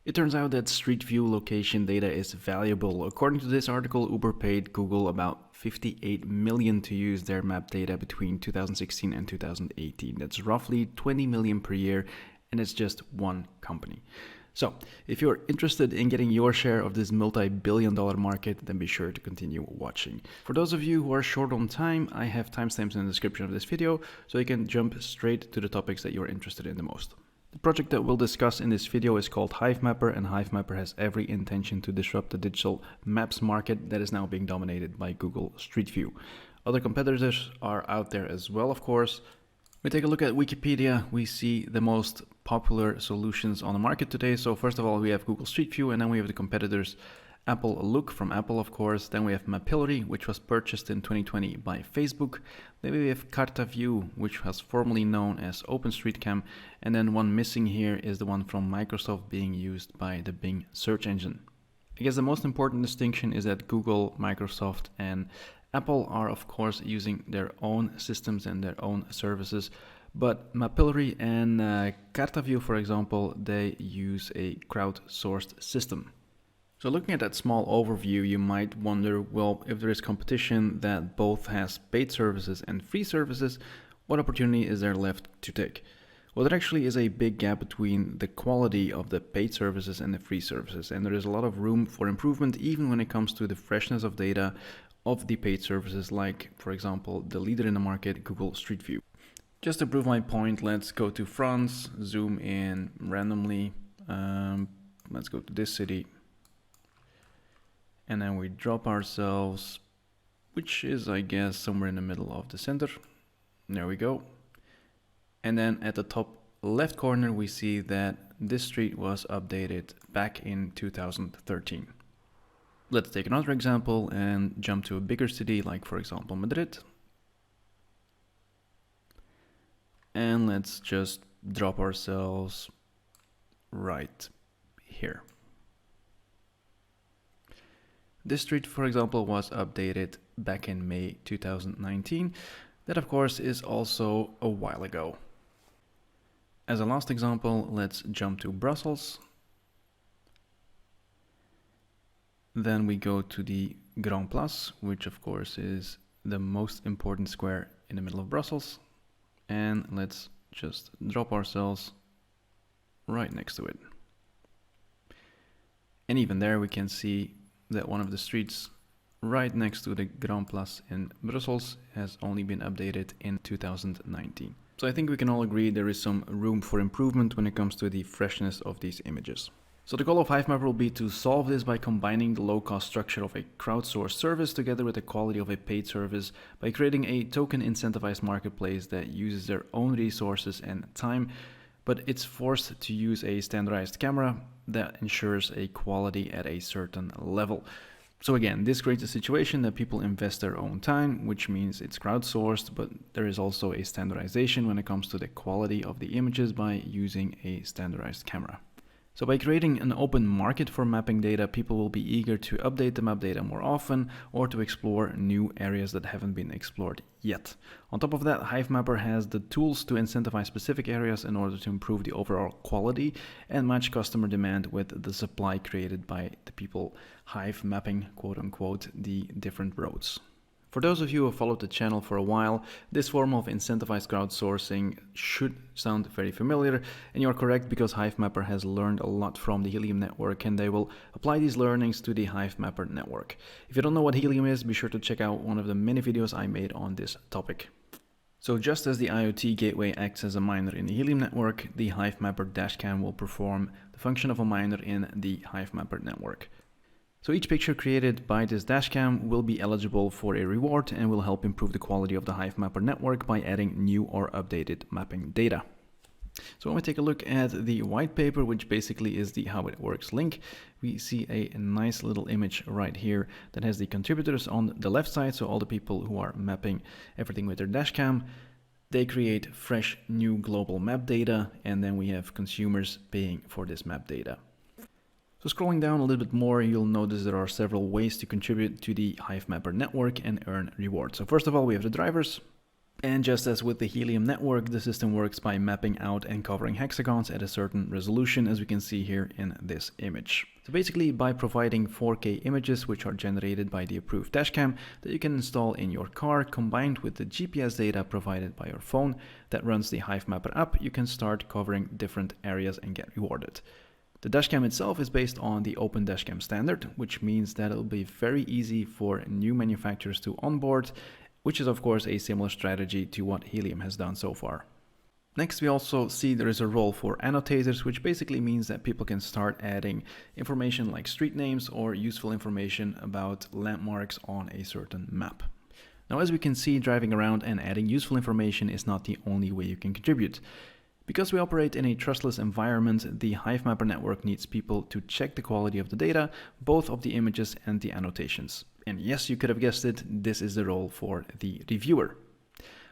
It turns out that Street View location data is valuable. According to this article, Uber paid Google about 58 million to use their map data between 2016 and 2018. That's roughly 20 million per year, and it's just one company. So, if you're interested in getting your share of this multi-billion-dollar market, then be sure to continue watching. For those of you who are short on time, I have timestamps in the description of this video, so you can jump straight to the topics that you're interested in the most. The project that we'll discuss in this video is called Hivemapper, and Hivemapper has every intention to disrupt the digital maps market that is now being dominated by Google Streetview. Other competitors are out there as well, of course. We take a look at Wikipedia, we see the most popular solutions on the market today. So first of all, we have Google Streetview, and then we have the competitors Apple Look from Apple, of course. Then we have Mapillary, which was purchased in 2020 by Facebook. Then we have CartaView, which was formerly known as OpenStreetCam. And then one missing here is the one from Microsoft being used by the Bing search engine. I guess the most important distinction is that Google, Microsoft, and Apple are, of course, using their own systems and their own services. But Mapillary and CartaView, for example, they use a crowdsourced system. So looking at that small overview, you might wonder, well, if there is competition that both has paid services and free services, what opportunity is there left to take? Well, there actually is a big gap between the quality of the paid services and the free services, and there is a lot of room for improvement even when it comes to the freshness of data of the paid services, like, for example, the leader in the market, Google Streetview. Just to prove my point, let's go to France, zoom in randomly, let's go to this city. And then we drop ourselves, which is, I guess, somewhere in the middle of the center. There we go. And then at the top left corner, we see that this street was updated back in 2013. Let's take another example and jump to a bigger city, like, for example, Madrid. And let's just drop ourselves right here. This street, for example, was updated back in May 2019. That, of course, is also a while ago. As a last example, let's jump to Brussels. Then we go to the Grand Place, which, of course, is the most important square in the middle of Brussels. And let's just drop ourselves right next to it. And even there we can see that one of the streets right next to the Grand Place in Brussels has only been updated in 2019. So I think we can all agree there is some room for improvement when it comes to the freshness of these images. So the goal of Hivemapper will be to solve this by combining the low-cost structure of a crowdsourced service together with the quality of a paid service by creating a token-incentivized marketplace that uses their own resources and time, but it's forced to use a standardized camera that ensures a quality at a certain level. So again, this creates a situation that people invest their own time, which means it's crowdsourced, but there is also a standardization when it comes to the quality of the images by using a standardized camera. So by creating an open market for mapping data, people will be eager to update the map data more often or to explore new areas that haven't been explored yet. On top of that, Hivemapper has the tools to incentivize specific areas in order to improve the overall quality and match customer demand with the supply created by the people Hive mapping, quote unquote, the different roads. For those of you who have followed the channel for a while, this form of incentivized crowdsourcing should sound very familiar, and you're correct because Hivemapper has learned a lot from the Helium network and they will apply these learnings to the Hivemapper network. If you don't know what Helium is, be sure to check out one of the many videos I made on this topic. So just as the IoT gateway acts as a miner in the Helium network, the Hivemapper dashcam will perform the function of a miner in the Hivemapper network. So each picture created by this dashcam will be eligible for a reward and will help improve the quality of the Hivemapper network by adding new or updated mapping data. So when we take a look at the white paper, which basically is the how it works link, we see a nice little image right here that has the contributors on the left side. So all the people who are mapping everything with their dashcam, they create fresh new global map data, and then we have consumers paying for this map data. So scrolling down a little bit more, you'll notice there are several ways to contribute to the Hivemapper network and earn rewards. So first of all, we have the drivers. And just as with the Helium network, the system works by mapping out and covering hexagons at a certain resolution, as we can see here in this image. So basically, by providing 4K images which are generated by the approved dashcam that you can install in your car, combined with the GPS data provided by your phone that runs the Hivemapper app, you can start covering different areas and get rewarded. The dashcam itself is based on the Open Dashcam standard, which means that it'll be very easy for new manufacturers to onboard, which is of course a similar strategy to what Helium has done so far. Next, we also see there is a role for annotators, which basically means that people can start adding information like street names or useful information about landmarks on a certain map. Now, as we can see, driving around and adding useful information is not the only way you can contribute. Because we operate in a trustless environment, the Hivemapper network needs people to check the quality of the data, both of the images and the annotations. And yes, you could have guessed it, this is the role for the reviewer.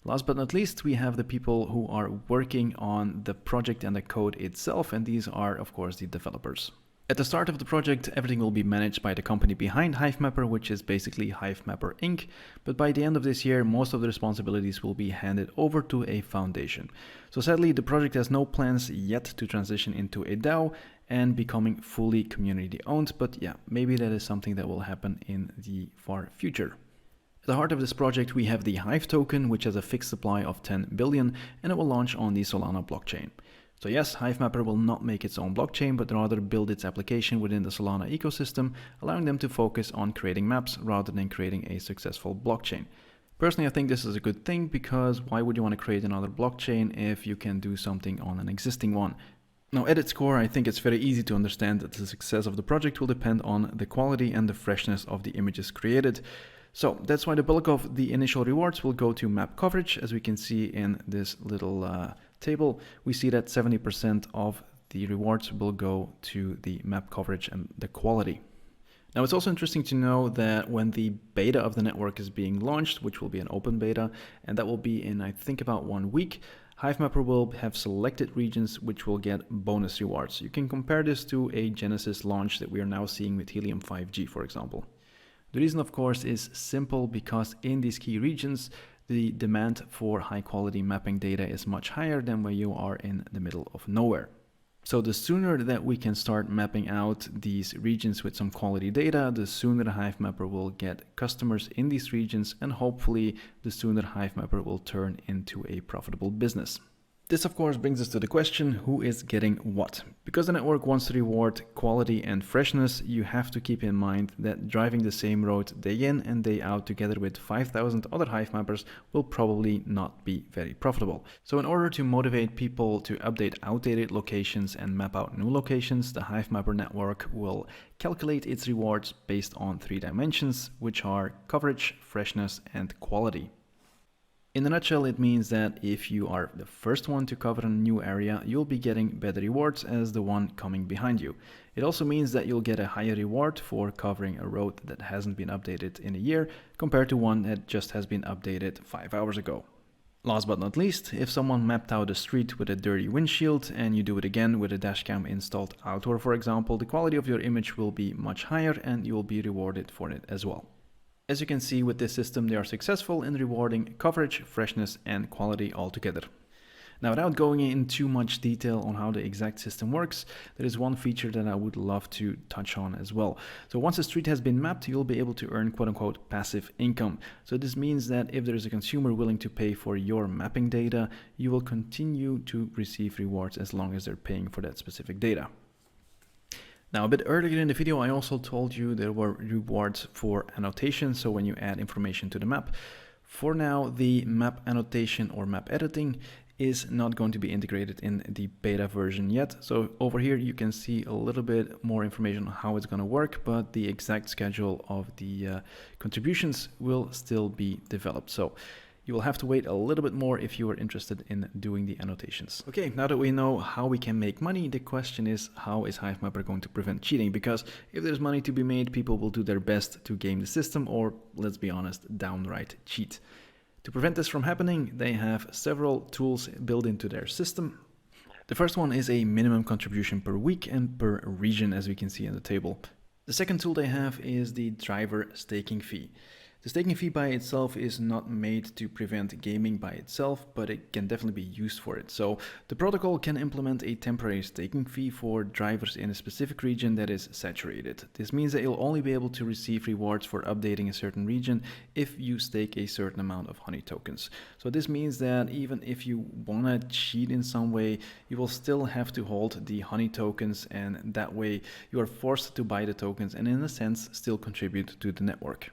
Last but not least, we have the people who are working on the project and the code itself, and these are, of course, the developers. At the start of the project, everything will be managed by the company behind Hivemapper, which is basically Hivemapper Inc. But by the end of this year, most of the responsibilities will be handed over to a foundation. So sadly, the project has no plans yet to transition into a DAO and becoming fully community owned. But yeah, maybe that is something that will happen in the far future. At the heart of this project, we have the HIVE token, which has a fixed supply of 10 billion, and it will launch on the Solana blockchain. So yes, Hivemapper will not make its own blockchain, but rather build its application within the Solana ecosystem, allowing them to focus on creating maps rather than creating a successful blockchain. Personally, I think this is a good thing, because why would you want to create another blockchain if you can do something on an existing one? Now, at its core, I think it's very easy to understand that the success of the project will depend on the quality and the freshness of the images created. So that's why the bulk of the initial rewards will go to map coverage. As we can see in this little table, we see that 70% of the rewards will go to the map coverage and the quality. Now, it's also interesting to know that when the beta of the network is being launched, which will be an open beta, and that will be in, I think, about 1 week, Hivemapper will have selected regions which will get bonus rewards. You can compare this to a Genesis launch that we are now seeing with Helium 5G, for example. The reason, of course, is simple, because in these key regions, the demand for high quality mapping data is much higher than when you are in the middle of nowhere. So the sooner that we can start mapping out these regions with some quality data, the sooner Hivemapper will get customers in these regions, and hopefully the sooner Hivemapper will turn into a profitable business. This, of course, brings us to the question, who is getting what? Because the network wants to reward quality and freshness, you have to keep in mind that driving the same road day in and day out together with 5,000 other Hivemappers will probably not be very profitable. So in order to motivate people to update outdated locations and map out new locations, the Hivemapper network will calculate its rewards based on 3 dimensions, which are coverage, freshness, and quality. In a nutshell, it means that if you are the first one to cover a new area, you'll be getting better rewards as the one coming behind you. It also means that you'll get a higher reward for covering a road that hasn't been updated in a year compared to one that just has been updated 5 hours ago. Last but not least, if someone mapped out a street with a dirty windshield and you do it again with a dashcam installed outdoor, for example, the quality of your image will be much higher and you'll be rewarded for it as well. As you can see, with this system, they are successful in rewarding coverage, freshness, and quality altogether. Now, without going in too much detail on how the exact system works, there is one feature that I would love to touch on as well. So once a street has been mapped, you'll be able to earn quote-unquote passive income. So this means that if there is a consumer willing to pay for your mapping data, you will continue to receive rewards as long as they're paying for that specific data. Now, a bit earlier in the video, I also told you there were rewards for annotation, so when you add information to the map. For now, the map annotation or map editing is not going to be integrated in the beta version yet. So over here, you can see a little bit more information on how it's going to work, but the exact schedule of the contributions will still be developed. So you will have to wait a little bit more if you are interested in doing the annotations. Okay, now that we know how we can make money, the question is, how is Hivemapper going to prevent cheating? Because if there's money to be made, people will do their best to game the system, or let's be honest, downright cheat. To prevent this from happening, they have several tools built into their system. The first one is a minimum contribution per week and per region, as we can see in the table. The second tool they have is the driver staking fee. The staking fee by itself is not made to prevent gaming by itself, but it can definitely be used for it. So the protocol can implement a temporary staking fee for drivers in a specific region that is saturated. This means that you'll only be able to receive rewards for updating a certain region if you stake a certain amount of honey tokens. So this means that even if you want to cheat in some way, you will still have to hold the honey tokens, and that way you are forced to buy the tokens and in a sense still contribute to the network.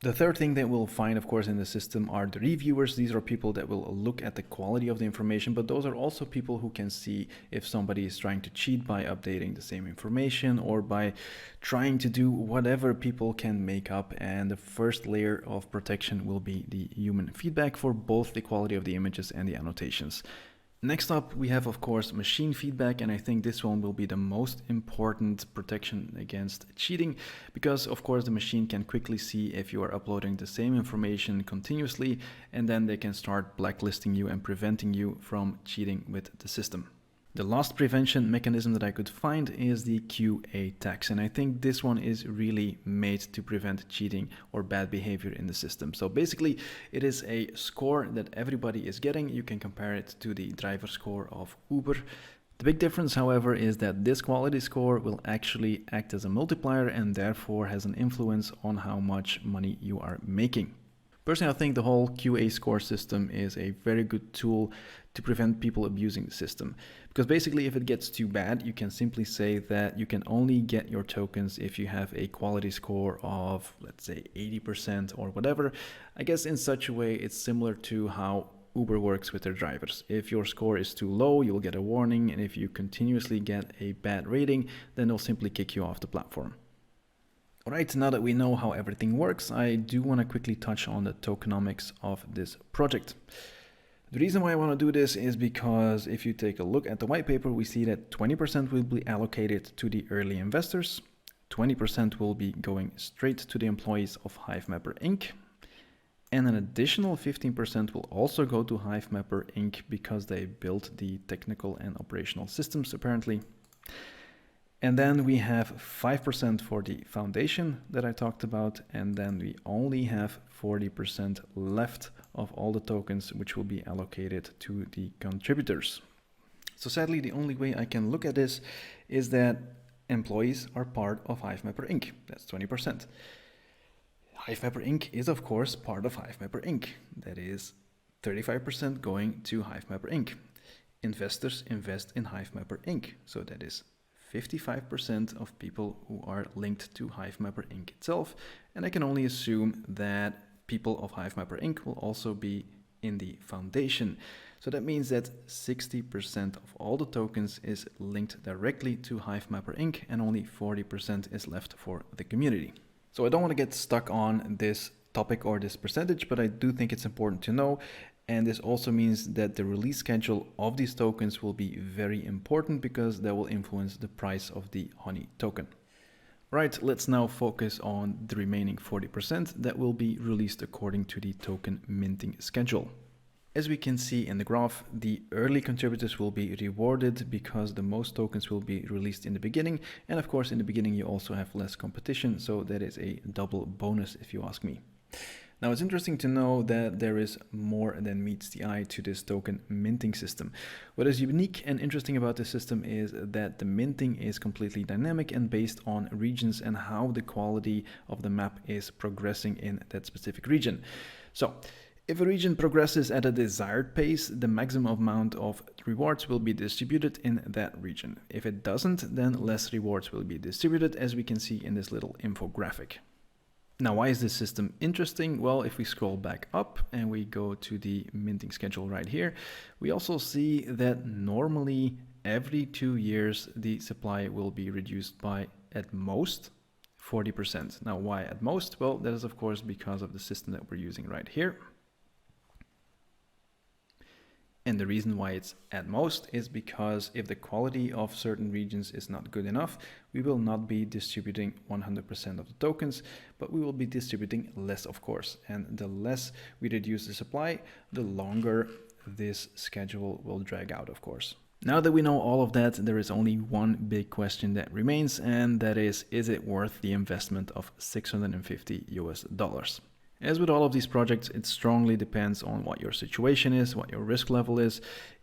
The third thing that we'll find, of course, in the system are the reviewers. These are people that will look at the quality of the information, but those are also people who can see if somebody is trying to cheat by updating the same information or by trying to do whatever people can make up. And the first layer of protection will be the human feedback for both the quality of the images and the annotations. Next up, we have, of course, machine feedback, and I think this one will be the most important protection against cheating because, of course, the machine can quickly see if you are uploading the same information continuously, and then they can start blacklisting you and preventing you from cheating with the system. The last prevention mechanism that I could find is the QA tax, and I think this one is really made to prevent cheating or bad behavior in the system. So basically, it is a score that everybody is getting. You can compare it to the driver score of Uber. The big difference, however, is that this quality score will actually act as a multiplier and therefore has an influence on how much money you are making. Personally, I think the whole QA score system is a very good tool to prevent people abusing the system. Because basically, if it gets too bad, you can simply say that you can only get your tokens if you have a quality score of, let's say, 80% or whatever. I guess in such a way, it's similar to how Uber works with their drivers. If your score is too low, you'll get a warning. And if you continuously get a bad rating, then they'll simply kick you off the platform. Alright, now that we know how everything works, I do want to quickly touch on the tokenomics of this project. The reason why I want to do this is because if you take a look at the white paper, we see that 20% will be allocated to the early investors, 20% will be going straight to the employees of Hivemapper Inc., and an additional 15% will also go to Hivemapper Inc. because they built the technical and operational systems apparently. And then we have 5% for the foundation that I talked about, and then we only have 40% left of all the tokens which will be allocated to the contributors. So sadly, the only way I can look at this is that employees are part of Hivemapper Inc. That's 20%. Hivemapper Inc. is of course part of Hivemapper Inc. That is 35% going to Hivemapper Inc. Investors invest in Hivemapper Inc. So that is 55% of people who are linked to Hivemapper Inc. itself, and I can only assume that people of Hivemapper Inc. will also be in the foundation. So that means that 60% of all the tokens is linked directly to Hivemapper Inc. and only 40% is left for the community. So I don't want to get stuck on this topic or this percentage, but I do think it's important to know. And this also means that the release schedule of these tokens will be very important because that will influence the price of the honey token. Right, let's now focus on the remaining 40% that will be released according to the token minting schedule. As we can see in the graph, the early contributors will be rewarded because the most tokens will be released in the beginning. And of course, in the beginning, you also have less competition. So that is a double bonus if you ask me. Now, it's interesting to know that there is more than meets the eye to this token minting system. What is unique and interesting about this system is that the minting is completely dynamic and based on regions and how the quality of the map is progressing in that specific region. So, if a region progresses at a desired pace, the maximum amount of rewards will be distributed in that region. If it doesn't, then less rewards will be distributed, as we can see in this little infographic. Now, why is this system interesting? Well, if we scroll back up and we go to the minting schedule right here, we also see that normally every 2 years, the supply will be reduced by at most 40%. Now, why at most? Well, that is of course because of the system that we're using right here. And the reason why it's at most is because if the quality of certain regions is not good enough, we will not be distributing 100% of the tokens, but we will be distributing less, of course. And the less we reduce the supply, the longer this schedule will drag out, of course. Now that we know all of that, there is only one big question that remains, and that is it worth the investment of $650 US? As with all of these projects, it strongly depends on what your situation is, what your risk level is,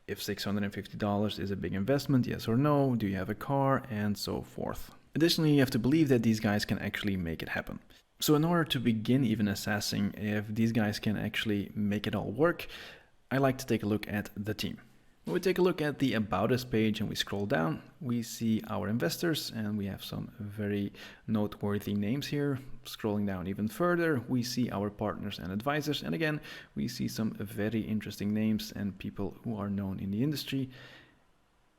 if $650 is a big investment, yes or no, do you have a car, and so forth. Additionally, you have to believe that these guys can actually make it happen. So in order to begin even assessing if these guys can actually make it all work, I like to take a look at the team. When we take a look at the About Us page and we scroll down, we see our investors and we have some very noteworthy names here. Scrolling down even further, we see our partners and advisors, and again, we see some very interesting names and people who are known in the industry.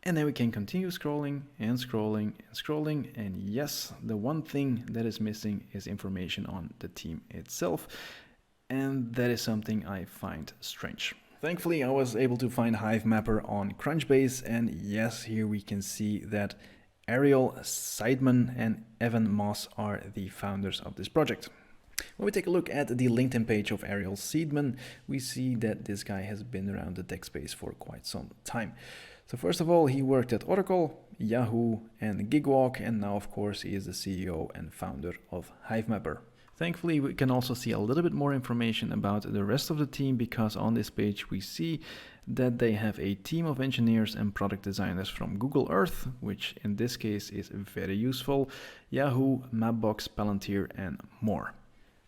And then we can continue scrolling and scrolling and scrolling, and yes, the one thing that is missing is information on the team itself, and that is something I find strange. Thankfully, I was able to find Hivemapper on Crunchbase, and yes, here we can see that Ariel Seidman and Evan Moss are the founders of this project. When we take a look at the LinkedIn page of Ariel Seidman, we see that this guy has been around the tech space for quite some time. So first of all, he worked at Oracle, Yahoo, and Gigwalk, and now of course he is the CEO and founder of Hivemapper. Thankfully, we can also see a little bit more information about the rest of the team, because on this page we see that they have a team of engineers and product designers from Google Earth, which in this case is very useful, Yahoo, Mapbox, Palantir, and more.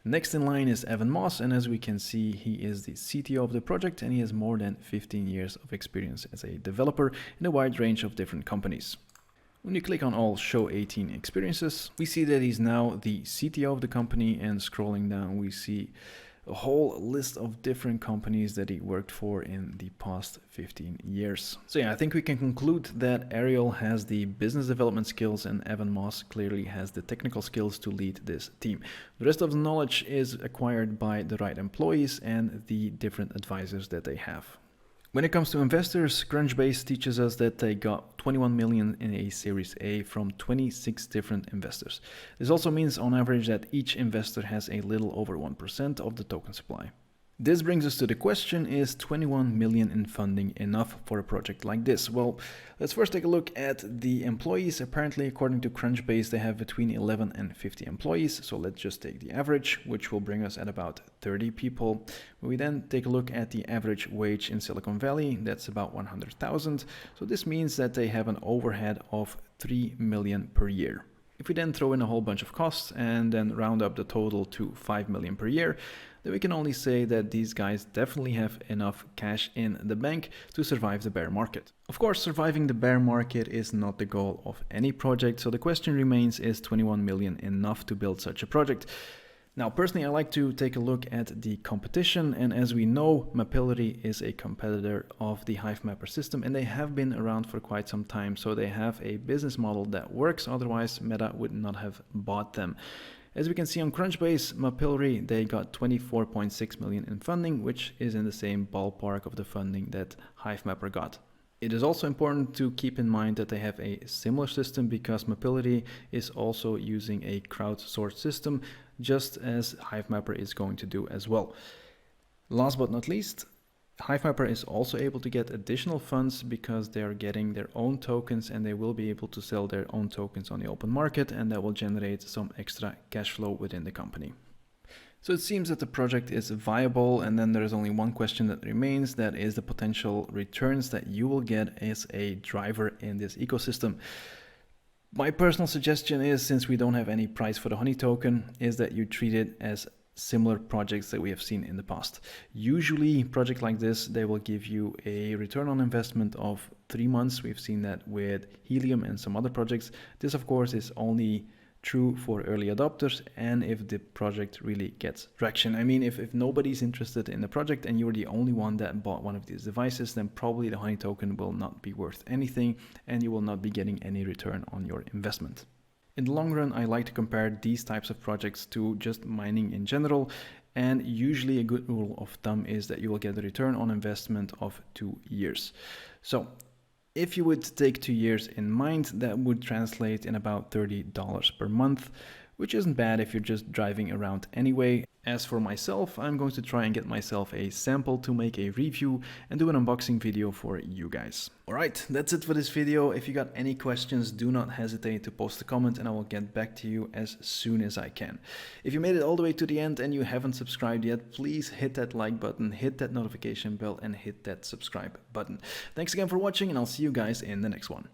Next in line is Evan Moss, and as we can see, he is the CTO of the project and he has more than 15 years of experience as a developer in a wide range of different companies. When you click on all Show 18 experiences, we see that he's now the CTO of the company, and scrolling down we see a whole list of different companies that he worked for in the past 15 years. So yeah, I think we can conclude that Ariel has the business development skills and Evan Moss clearly has the technical skills to lead this team. The rest of the knowledge is acquired by the right employees and the different advisors that they have. When it comes to investors, Crunchbase teaches us that they got 21 million in a Series A from 26 different investors. This also means on average that each investor has a little over 1% of the token supply. This brings us to the question, is 21 million in funding enough for a project like this? Well, let's first take a look at the employees. Apparently, according to Crunchbase, they have between 11 and 50 employees. So let's just take the average, which will bring us at about 30 people. We then take a look at the average wage in Silicon Valley. That's about 100,000. So this means that they have an overhead of 3 million per year. If we then throw in a whole bunch of costs and then round up the total to 5 million per year, then we can only say that these guys definitely have enough cash in the bank to survive the bear market. Of course, surviving the bear market is not the goal of any project, so the question remains, is 21 million enough to build such a project? Now, personally, I like to take a look at the competition, and as we know, Mapillary is a competitor of the Hivemapper system, and they have been around for quite some time, so they have a business model that works, otherwise Meta would not have bought them. As we can see on Crunchbase, Mapillary, they got 24.6 million in funding, which is in the same ballpark of the funding that Hivemapper got. It is also important to keep in mind that they have a similar system, because Mapillary is also using a crowdsourced system, just as Hivemapper is going to do as well. Last but not least, Hivemapper is also able to get additional funds because they are getting their own tokens, and they will be able to sell their own tokens on the open market, and that will generate some extra cash flow within the company. So it seems that the project is viable, and then there is only one question that remains, that is the potential returns that you will get as a driver in this ecosystem. My personal suggestion is, since we don't have any price for the Honey token, is that you treat it as similar projects that we have seen in the past. Usually, projects like this, they will give you a return on investment of 3 months. We've seen that with Helium and some other projects. This, of course, is only true for early adopters and if the project really gets traction. I mean, if nobody's interested in the project and you're the only one that bought one of these devices, then probably the Honey token will not be worth anything and you will not be getting any return on your investment. In the long run, I like to compare these types of projects to just mining in general, and usually a good rule of thumb is that you will get a return on investment of 2 years. So if you would take 2 years in mind, that would translate in about $30 per month, which isn't bad if you're just driving around anyway. As for myself, I'm going to try and get myself a sample to make a review and do an unboxing video for you guys. Alright, that's it for this video. If you got any questions, do not hesitate to post a comment and I will get back to you as soon as I can. If you made it all the way to the end and you haven't subscribed yet, please hit that like button, hit that notification bell and hit that subscribe button. Thanks again for watching and I'll see you guys in the next one.